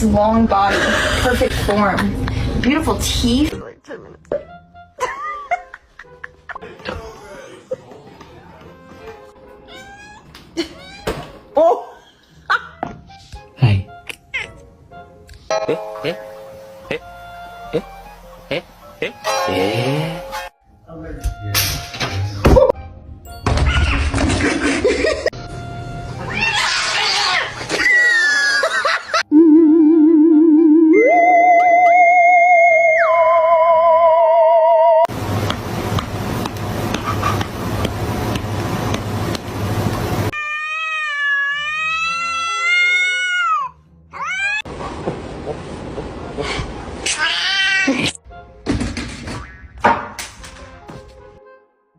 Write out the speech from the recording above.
Nice long body, perfect form, beautiful teeth. Like 10 minutes. Oh! Hi. Eh?